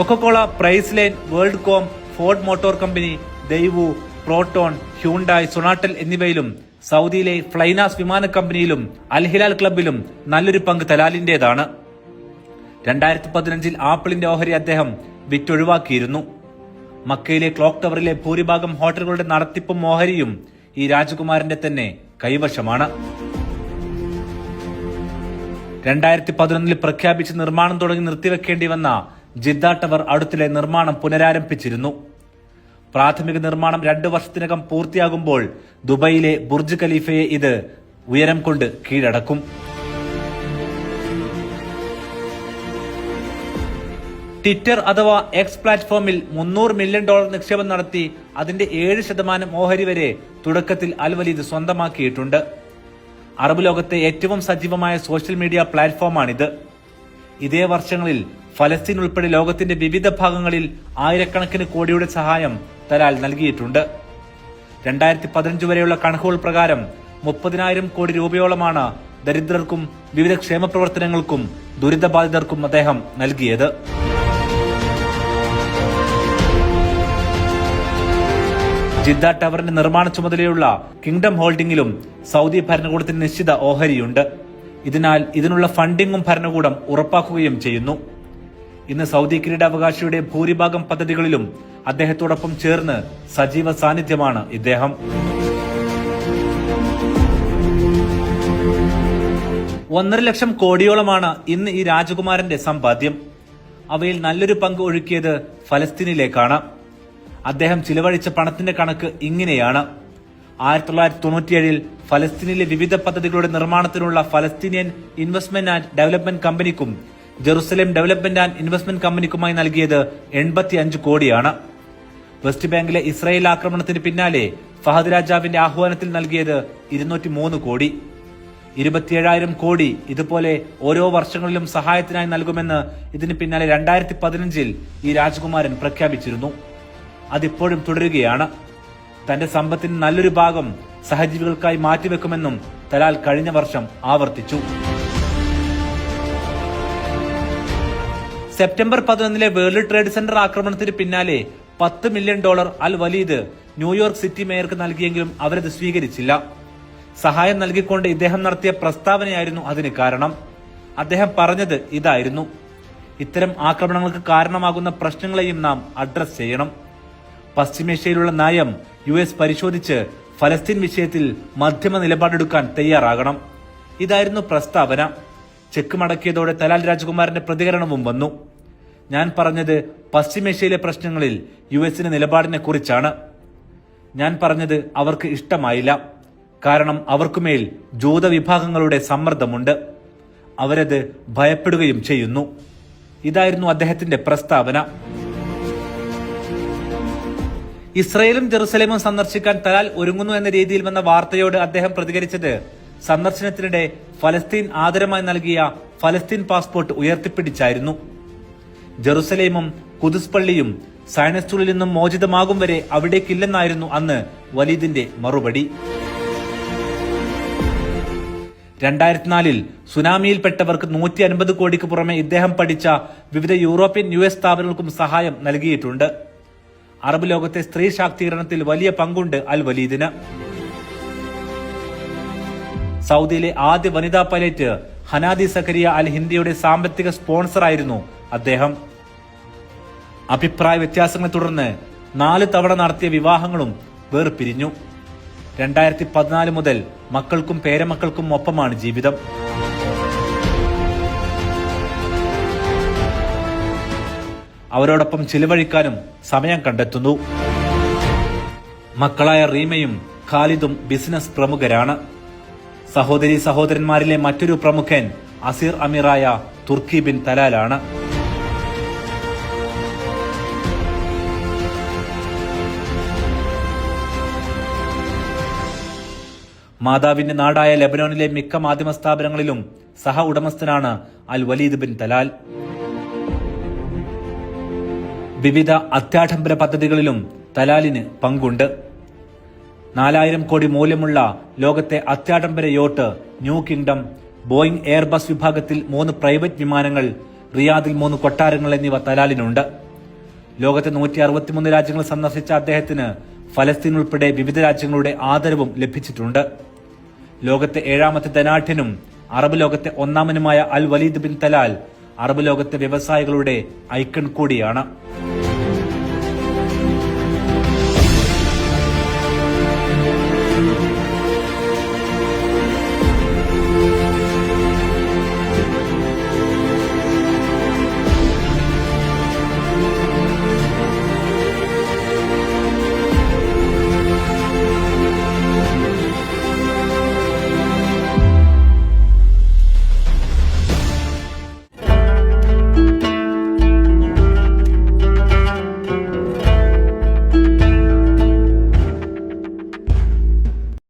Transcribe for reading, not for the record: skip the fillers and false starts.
Coca Cola, Priceline, WorldCom, Ford Motor Company, Daewoo, Proton, Hyundai, സൊണാട്ടൽ എന്നിവയിലും സൗദിയിലെ flynas വിമാന കമ്പനിയിലും അൽ ഹിലാൽ ക്ലബിലും നല്ലൊരു പങ്ക് തലാലിന്റേതാണ്. 2015 ആപ്പിളിന്റെ ഓഹരി അദ്ദേഹം വിറ്റൊഴിവാക്കിയിരുന്നു. മക്കയിലെ ക്ലോക്ക് ടവറിലെ ഭൂരിഭാഗം ഹോട്ടലുകളുടെ നടത്തിപ്പും ഓഹരിയും ഈ രാജകുമാരന്റെ തന്നെ കൈവശമാണ്. 2011 പ്രഖ്യാപിച്ച് നിർമ്മാണം തുടങ്ങി നിർത്തിവെക്കേണ്ടി വന്ന ജിദ്ദ ടവർ അടുത്തിടെ നിർമ്മാണം പുനരാരംഭിച്ചിരുന്നു. പ്രാഥമിക നിർമ്മാണം 2 വർഷത്തിനകം പൂർത്തിയാകുമ്പോൾ ദുബൈയിലെ ബുർജ് ഖലീഫയെ ഇത് ഉയരം കൊണ്ട് കീഴടക്കും. ട്വിറ്റർ അഥവാ എക്സ് പ്ലാറ്റ്ഫോമിൽ $300 മില്യൺ നിക്ഷേപം നടത്തി അതിന്റെ 7% ഓഹരി വരെ തുടക്കത്തിൽ അൽ വലീദ് സ്വന്തമാക്കിയിട്ടുണ്ട്. അറബ് ലോകത്തെ ഏറ്റവും സജീവമായ സോഷ്യൽ മീഡിയ പ്ലാറ്റ്ഫോമാണിത്. ഇതേ വർഷങ്ങളിൽ ഫലസ്തീൻ ഉൾപ്പെടെ ലോകത്തിന്റെ വിവിധ ഭാഗങ്ങളിൽ ആയിരക്കണക്കിന് കോടിയുടെ സഹായം തലാൽ നൽകിയിട്ടുണ്ട്. 2015 വരെയുള്ള കണക്കുകൾ പ്രകാരം 30,000 കോടി രൂപയോളമാണ് ദരിദ്രർക്കും വിവിധ ക്ഷേമ പ്രവർത്തനങ്ങൾക്കും ദുരിതബാധിതർക്കും അദ്ദേഹം നൽകിയത്. ജിദ്ദ ടവറിന്റെ നിർമ്മാണ ചുമതലയുള്ള കിങ്ഡം ഹോൾഡിംഗിലും സൗദി ഭരണകൂടത്തിന് നിശ്ചിത ഓഹരിയുണ്ട്. ഇതിനാൽ ഇതിനുള്ള ഫണ്ടിങ്ങും ഭരണകൂടം ഉറപ്പാക്കുകയും ചെയ്യുന്നു. ഇന്ന് സൗദി കിരീടാവകാശിയുടെ ഭൂരിഭാഗം പദ്ധതികളിലും അദ്ദേഹത്തോടൊപ്പം ചേർന്ന് സജീവ സാന്നിധ്യമാണ് ഇദ്ദേഹം. 1.5 ലക്ഷം കോടിയോളമാണ് ഇന്ന് ഈ രാജകുമാരന്റെ സമ്പാദ്യം. അവയിൽ നല്ലൊരു പങ്ക് ഒഴുക്കിയത് ഫലസ്തീനിലേക്കാണ്. അദ്ദേഹം ചിലവഴിച്ച പണത്തിന്റെ കണക്ക് ഇങ്ങനെയാണ്. 1997 ഫലസ്തീനിലെ വിവിധ പദ്ധതികളുടെ നിർമ്മാണത്തിനുള്ള ഫലസ്തീനിയൻ ഇൻവെസ്റ്റ്മെന്റ് ആൻഡ് ഡെവലപ്മെന്റ് കമ്പനിക്കും ജെറുസലേം ഡെവലപ്മെന്റ് ആൻഡ് ഇൻവെസ്റ്റ്മെന്റ് കമ്പനിക്കുമായി നൽകിയത് 85 കോടിയാണ്. വെസ്റ്റ് ബാങ്കിലെ ഇസ്രായേൽ ആക്രമണത്തിന് പിന്നാലെ ഫഹദ് രാജാവിന്റെ ആഹ്വാനത്തിൽ നൽകിയത് 203 കോടി. 27,000 കോടി ഇതുപോലെ ഓരോ വർഷങ്ങളിലും സഹായത്തിനായി നൽകുമെന്ന് ഇതിന് പിന്നാലെ 2015 ഈ രാജകുമാരൻ പ്രഖ്യാപിച്ചിരുന്നു. അതിപ്പോഴും തുടരുകയാണ്. തന്റെ സമ്പത്തിന് നല്ലൊരു ഭാഗം സഹജീവികൾക്കായി മാറ്റിവെക്കുമെന്നും തലാൽ കഴിഞ്ഞ വർഷം ആവർത്തിച്ചു. സെപ്റ്റംബർ 11 വേൾഡ് ട്രേഡ് സെന്റർ ആക്രമണത്തിന് പിന്നാലെ $10 മില്യൺ അൽ വലീദ് ന്യൂയോർക്ക് സിറ്റി മേയർക്ക് നൽകിയെങ്കിലും അവരത് സ്വീകരിച്ചില്ല. സഹായം നൽകിക്കൊണ്ട് ഇദ്ദേഹം നടത്തിയ പ്രസ്താവനയായിരുന്നു അതിന് കാരണം. അദ്ദേഹം പറഞ്ഞത് ഇതായിരുന്നു: ഇത്തരം ആക്രമണങ്ങൾക്ക് കാരണമാകുന്ന പ്രശ്നങ്ങളെയും നാം അഡ്രസ് ചെയ്യണം. പശ്ചിമേഷ്യയിലുള്ള നയം US പരിശോധിച്ച് ഫലസ്തീൻ വിഷയത്തിൽ മധ്യമ നിലപാടെടുക്കാൻ തയ്യാറാകണം. ഇതായിരുന്നു പ്രസ്താവന. ചെക്ക് മടക്കിയതോടെ തലാൽ രാജകുമാരന്റെ പ്രതികരണവും വന്നു. ഞാൻ പറഞ്ഞത് പശ്ചിമേഷ്യയിലെ പ്രശ്നങ്ങളിൽ US നിലപാടിനെ കുറിച്ചാണ്. ഞാൻ പറഞ്ഞത് അവർക്ക് ഇഷ്ടമായില്ല. കാരണം അവർക്കുമേൽ ജൂത വിഭാഗങ്ങളുടെ സമ്മർദ്ദമുണ്ട്. അവരത് ഭയപ്പെടുകയും ചെയ്യുന്നു. ഇതായിരുന്നു അദ്ദേഹത്തിന്റെ പ്രസ്താവന. ഇസ്രയേലും ജെറുസലേമും സന്ദർശിക്കാൻ തലാൽ ഒരുങ്ങുന്നു എന്ന രീതിയിൽ വന്ന വാർത്തയോട് അദ്ദേഹം പ്രതികരിച്ചത് സന്ദർശനത്തിനിടെ ഫലസ്തീൻ ആദരമായി നൽകിയ ഫലസ്തീൻ പാസ്പോർട്ട് ഉയർത്തിപ്പിടിച്ചായിരുന്നു. ജെറുസലേമും ഖുദ്സ് പള്ളിയും സയനസ്റ്റുള്ളിൽ നിന്നും മോചിതമാകും വരെ അവിടേക്കില്ലെന്നായിരുന്നു അന്ന് വലീദിന്റെ മറുപടി. 2004 സുനാമിയിൽപ്പെട്ടവർക്ക് 150 കോടിക്ക് പുറമെ ഇദ്ദേഹം പഠിച്ച വിവിധ യൂറോപ്യൻ US സ്ഥാപനങ്ങൾക്കും സഹായം നൽകിയിട്ടുണ്ട്. അറബ് ലോകത്തെ സ്ത്രീ ശാക്തീകരണത്തിൽ വലിയ പങ്കുണ്ട് അൽ വലീദിന്. സൗദിയിലെ ആദ്യ വനിതാ പൈലറ്റ് ഹനാദി സക്കരിയ അൽ ഹിന്ദിയുടെ സാമ്പത്തിക സ്പോൺസറായിരുന്നു അദ്ദേഹം. അഭിപ്രായ വ്യത്യാസങ്ങളെ തുടർന്ന് 4 തവണ നടത്തിയ വിവാഹങ്ങളും വേർപിരിഞ്ഞു. 2014 മുതൽ മക്കൾക്കും പേരമക്കൾക്കും ഒപ്പമാണ് ജീവിതം. അവരോടൊപ്പം ചിലവഴിക്കാനും സമയം കണ്ടെത്തുന്നു. മക്കളായ റീമയും ഖാലിദും ബിസിനസ് പ്രമുഖരാണ്. സഹോദരി സഹോദരന്മാരിലെ മറ്റൊരു പ്രമുഖൻ അസീർ അമീറായ തുർക്കി ബിൻ തലാലാണ്. മാതാവിന്റെ നാടായ ലെബനോനിലെ മിക്ക മാധ്യമ സ്ഥാപനങ്ങളിലും സഹ ഉടമസ്ഥനാണ് അൽ വലീദ് ബിൻ തലാൽ. വിവിധ അത്യാഡംബര പദ്ധതികളിലും തലാലിന് പങ്കുണ്ട്. 4000 കോടി മൂല്യമുള്ള ലോകത്തെ അത്യാഡംബര yacht New Kingdom, Boeing Airbus വിഭാഗത്തിൽ 3 പ്രൈവറ്റ് വിമാനങ്ങൾ, റിയാദിൽ 3 കൊട്ടാരങ്ങൾ എന്നിവ തലാലിനുണ്ട്. ലോകത്തെ 163 രാജ്യങ്ങൾ സന്ദർശിച്ച അദ്ദേഹത്തിന് ഫലസ്തീൻ ഉൾപ്പെടെ വിവിധ രാജ്യങ്ങളുടെ ആദരവും ലഭിച്ചിട്ടുണ്ട്. ലോകത്തെ 7ാമത്തെ ധനാഢ്യനും അറബ് ലോകത്തെ 1ാമനുമായ അൽ വലീദ് ബിൻ തലാൽ അറബ് ലോകത്തെ വ്യവസായികളുടെ ഐക്കൺ കൂടിയാണ്.